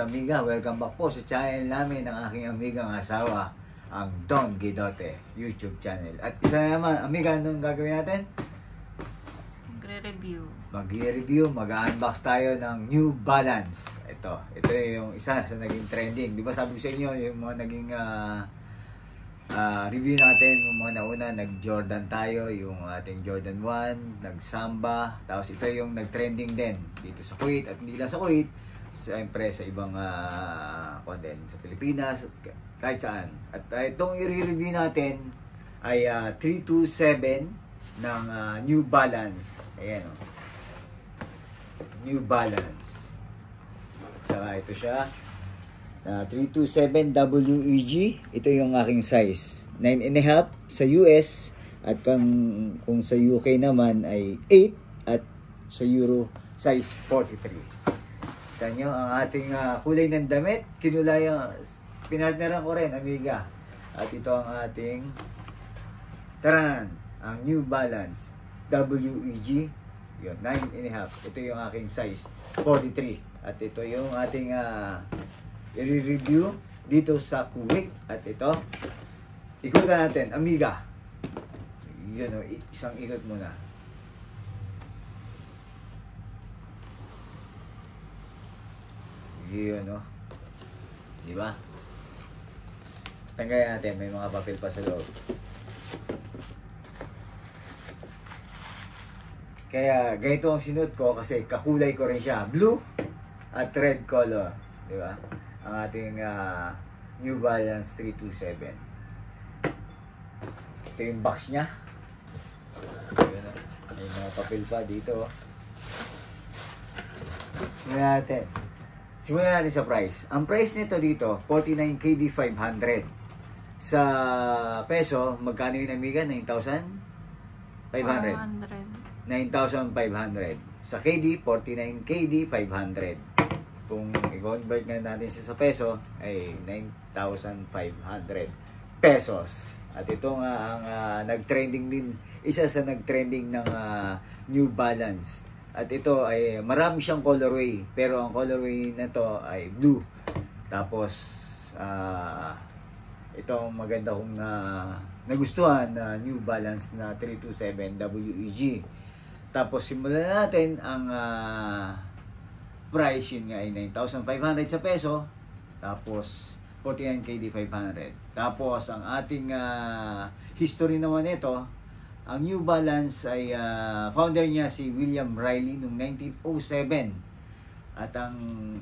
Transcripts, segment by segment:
amiga, welcome back po sa channel namin ng aking amigang asawa, ang Don Guidote YouTube channel. At isa na naman, amiga, anong gagawin natin? Mag-review, mag-unbox tayo ng New Balance. Ito yung isa sa naging trending. Di ba sabi ko sa inyo, yung mga naging review natin, yung mga nauna, nag-Jordan tayo, yung ating Jordan 1, nag-Samba, tapos ito yung nag-trending din dito sa Kuwait, at hindi lang sa Kuwait, siyempre sa ibang content sa Pilipinas, kahit saan. At itong i-review natin ay 327 ng New Balance. Ayan o. New Balance. Saka ito siya. 327 WEG. Ito yung aking size. 9.5 sa US. At kung sa UK naman ay 8. At sa Euro size 43. Kita nyo ang ating kulay ng damit. Pinartneran ko rin, amiga. At ito ang ating taran, ang New Balance WEG. Yun, 9.5. Ito yung aking size 43. At ito yung ating i-review dito sa Kuwait. At ito, ikutan natin, amiga. Yun o, isang ikot muna. Yun o. Diba? Tanggalin natin, may mga papel pa sa loob. Kaya ganito ang sinuot ko kasi kakulay ko rin siya. Blue at red color. Diba? Ang ating New Balance 327. Ito yung box niya. May mga papel pa dito. Simulan natin sa price. Ang price nito dito, 49 KD 500. Sa peso, magkano yun, amiga? 9,500. 9,500. Sa KD, 49 KD 500. Kung i-convert nga natin siya sa peso, ay 9,500 pesos. At ito nga ang nag-trending din, isa sa nag-trending ng New Balance. At ito ay marami siyang colorway, pero ang colorway na to ay blue. Tapos ito ang maganda kong nagustuhan na New Balance na 327 WEG. Tapos simulan natin ang price, yun nga ay 9,500 sa peso. Tapos 49 KD 500. Tapos ang ating history naman nito, ang New Balance ay founder niya si William Riley noong 1907. At ang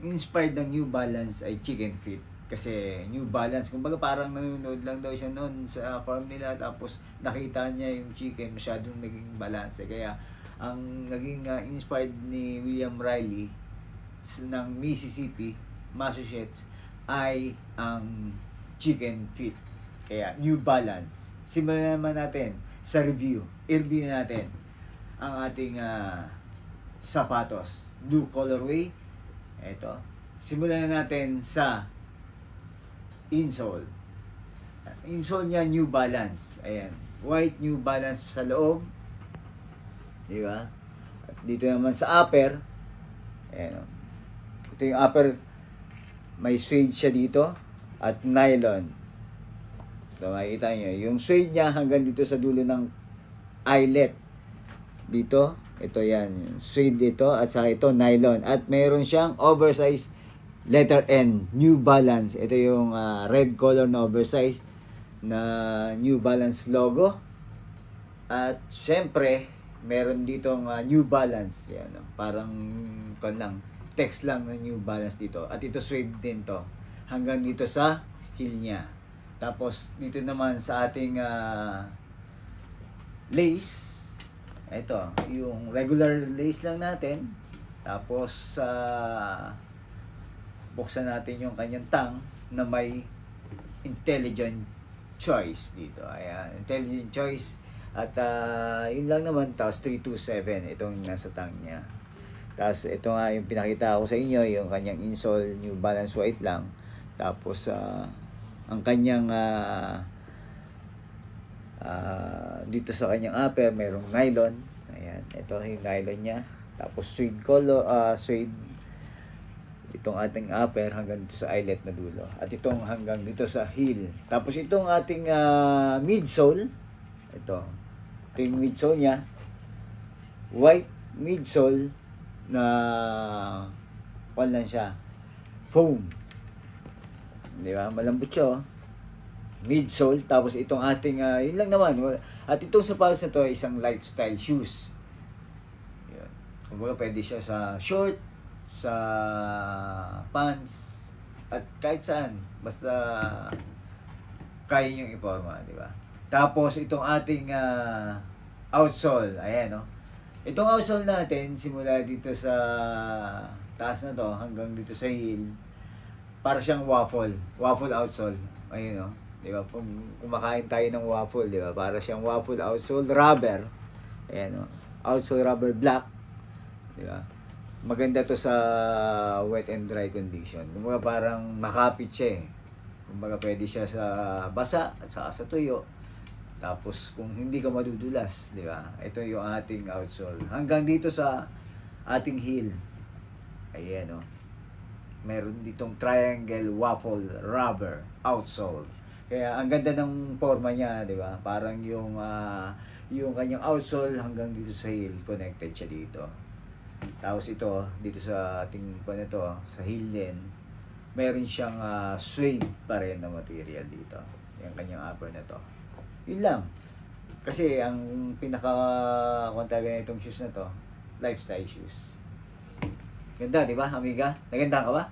inspired ng New Balance ay chicken feet. Kasi New Balance, kumbaga parang nanonood lang daw siya noon sa farm nila, tapos nakita niya yung chicken, masyadong naging balance. Kaya ang naging inspired ni William Riley ng Mississippi, Massachusetts, ay ang chicken feet. Kaya New Balance. Simulan naman natin sa review. I-review natin ang ating sapatos. Blue colorway. Ito. Simulan natin sa insole. Insole niya New Balance. Ayan. White New Balance sa loob. Diba? At dito naman sa upper. Ayan. Ito yung upper. May suede siya dito. At nylon. So, makikita nyo. Yung suede niya hanggang dito sa dulo ng eyelet. Dito. Ito yan. Yung suede ito. At saka ito nylon. At mayroon siyang oversized letter N. New Balance. Ito yung red color na oversized na New Balance logo. At syempre, meron ditong New Balance. Yan, parang text lang ng New Balance dito. At ito suede din to. Hanggang dito sa heel niya. Tapos dito naman sa ating lace. Ito, yung regular lace lang natin. Tapos buksan natin yung kanyang tang na may intelligent choice dito. Ayan, intelligent choice. At yun lang naman. Tapos 327 itong nasa tang niya. Tapos ito nga yung pinakita ko sa inyo, yung kanyang insole New Balance white lang. Tapos ang kanyang dito sa kanyang upper mayroong nylon. Ayan, ito yung nylon niya. Tapos suede color, suede Itong ating upper hanggang dito sa eyelet na dulo. At itong hanggang dito sa heel. Tapos itong ating midsole. Ito yung midsole niya. White midsole na lang siya. Foam. Di ba? Malambot siya. Midsole. Tapos itong ating, yun lang naman. At itong sapatos na to isang lifestyle shoes. Yun. Kumbaga pwede siya sa short, sa pants, at kahit saan. Basta kaya nyo iporma. Di ba? Tapos itong ating outsole. Ayan, no? Itong outsole natin, simula dito sa taas na to, hanggang dito sa heel, para siyang waffle. Waffle outsole. Ayun, no? Di ba? Kung kumakain tayo ng waffle, di ba? Para siyang waffle outsole rubber. Ayan, no? Outsole rubber black. Di ba? Maganda to sa wet and dry condition. Kumbaga parang makapit siya eh. Kumbaga pwede siya sa basa at saka sa tuyo. Tapos kung hindi ka madudulas, di ba? Ito yung ating outsole. Hanggang dito sa ating heel. Ayan, no? Meron ditong triangle waffle rubber outsole. Kaya ang ganda ng forma niya, di ba? Parang yung kanyang outsole hanggang dito sa heel, connected siya dito. Tapos ito, dito sa ating sa heel din, meron siyang suede pa rin na material dito. Yung kanyang upper na to. Yun lang. Kasi ang pinaka-kontaga na itong shoes na to, lifestyle shoes. Ganda, di ba, amiga? Naganda ka ba?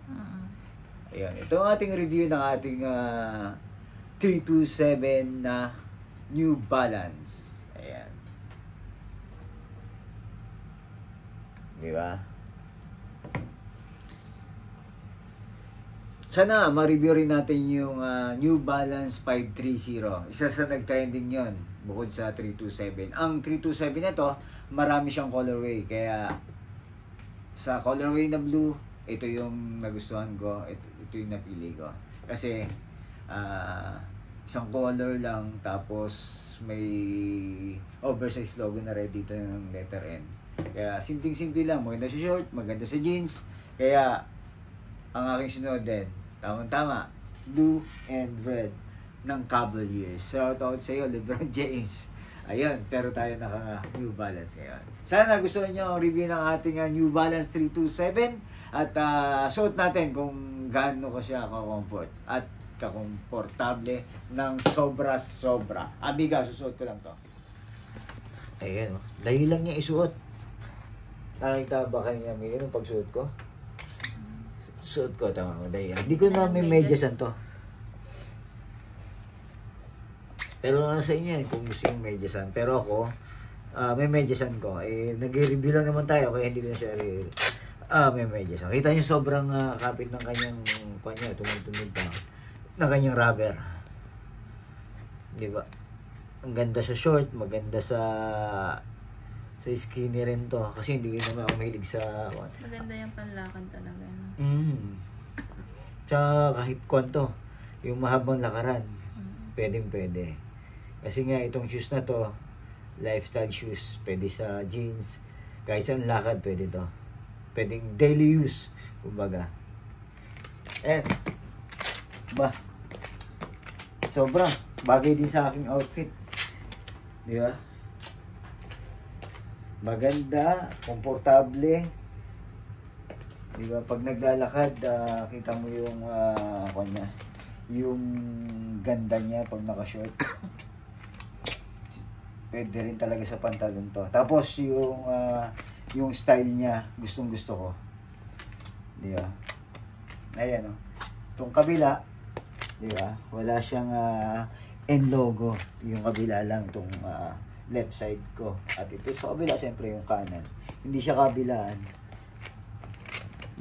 Ayun. Ito ang ating review ng ating 327 na New Balance. Ayan. Di ba? Sana ma-review rin natin yung New Balance 530. Isa sa nag-trending yon bukod sa 327. Ang 327 na to, marami siyang colorway. Kaya sa colorway na blue, ito yung nagustuhan ko. Ito yung napili ko. Kasi isang color lang, tapos may oversized logo na red dito ng letter N. Kaya simpleng-simple lang. Maganda sa short, maganda sa jeans. Kaya ang aking sunod din, tamang-tama, blue and red ng Cavaliers. Shout out sa iyo, LeBron James. Ayun, pero tayo naka-New Balance ngayon. Sana nagustuhan nyo ang review ng ating New Balance 327 at suot natin kung gaano ko siya ka-comfort at kakomportable ng sobra-sobra. Amiga, susuot ko lang to. Ayan, oh. Dahil lang niya isuot. Nakita ba kanina may ganun pagsuot ko? Suot ko, tama mo, dahil. Hindi ko na may medyasan to. Pero sa inyo yan, kung gusto yung medyasan. Pero ako, may medyasan ko. Nag-review lang naman tayo, kaya hindi ko na siya may medyasan. Kita nyo sobrang kapit ng kanyang kanya, tumutulog pa. Ng kanyang rubber. Di ba? Ang ganda sa short, maganda sa skinny rin to. Kasi hindi ko naman ako mahilig sa... Maganda yung panlakad talaga. No? Tsaka kahit kwanto, yung mahabang lakaran, pwede. Kasi nga itong shoes na to, lifestyle shoes, pwede sa jeans, kahit saan lakad pwede to. Pwedeng daily use, kumbaga. And, sobra, bagay din sa aking outfit. Di ba? Maganda, komportable. Di ba? Pag naglalakad, kita mo yung yung ganda niya pag naka-short. Pwede rin talaga sa pantalon to. Tapos yung style niya, gustong-gusto ko. Di ba? Ayan, oh. Itong kabila, di ba? Wala siyang N logo. Yung kabila lang itong left side ko. At ito sa kabila, siyempre yung kanan. Hindi siya kabilaan.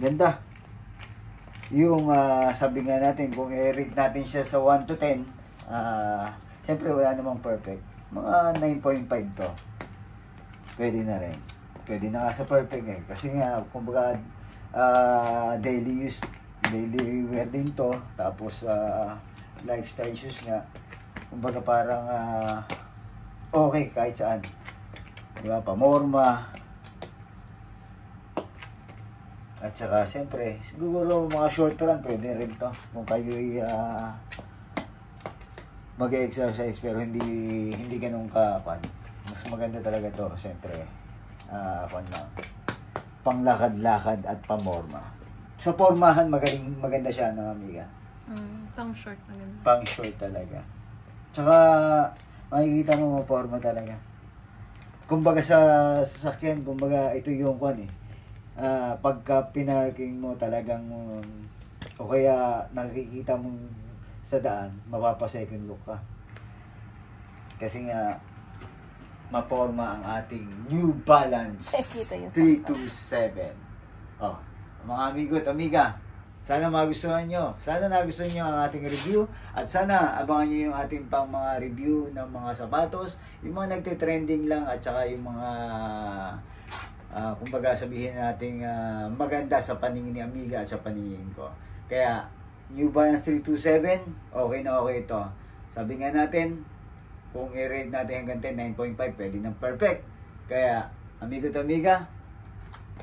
Ganda. Yung sabi nga natin, kung i-rate natin siya sa 1 to 10, siyempre wala namang perfect. Mga 9.5 to. Pwede na rin. Pwede na nga sa perfect eh. Kasi nga, kumbaga, daily use, daily wear din to. Tapos, lifestyle shoes nga. Kumbaga parang, okay kahit saan. Diba? Pamorma. At saka, siyempre, siguro mga short run, pwede rin to. Kung kayo'y mag-exercise pero hindi ganun ka-fun. Mas maganda talaga to, siyempre, fun lang. Panglakad-lakad at pamorma. Sa pormahan, maganda siya, no, amiga? Pang short na ganun. Pang short talaga. Tsaka, makikita mo maporma talaga. Kumbaga sa sasakyan, kumbaga ito yung kwan eh. Pagka pinarking mo talagang o kaya nakikita mo sa daan, mapapa-second look ka. Kasi nga, maporma ang ating New Balance 327. Oh, mga amigo at amiga, sana magustuhan nyo. Sana nagustuhan nyo ang ating review. At sana abangan nyo yung ating pang mga review ng mga sapatos. Yung mga nagte-trending lang at saka yung mga kumbaga sabihin natin maganda sa paningin ni amiga at sa paningin ko. Kaya New Balance 327, okay na okay ito. Sabi nga natin, kung i-rate natin hanggang 10, 9.5, pwede ng perfect. Kaya, amigo to amiga,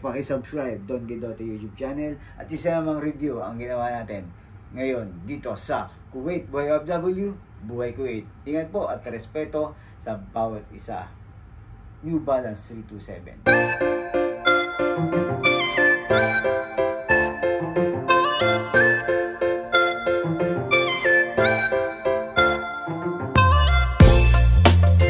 paki-subscribe Don Guidote YouTube channel. At isa namang review ang ginawa natin ngayon dito sa Kuwait Buhay OFW, Buhay Kuwait. Ingat po at respeto sa bawat isa. New Balance 327.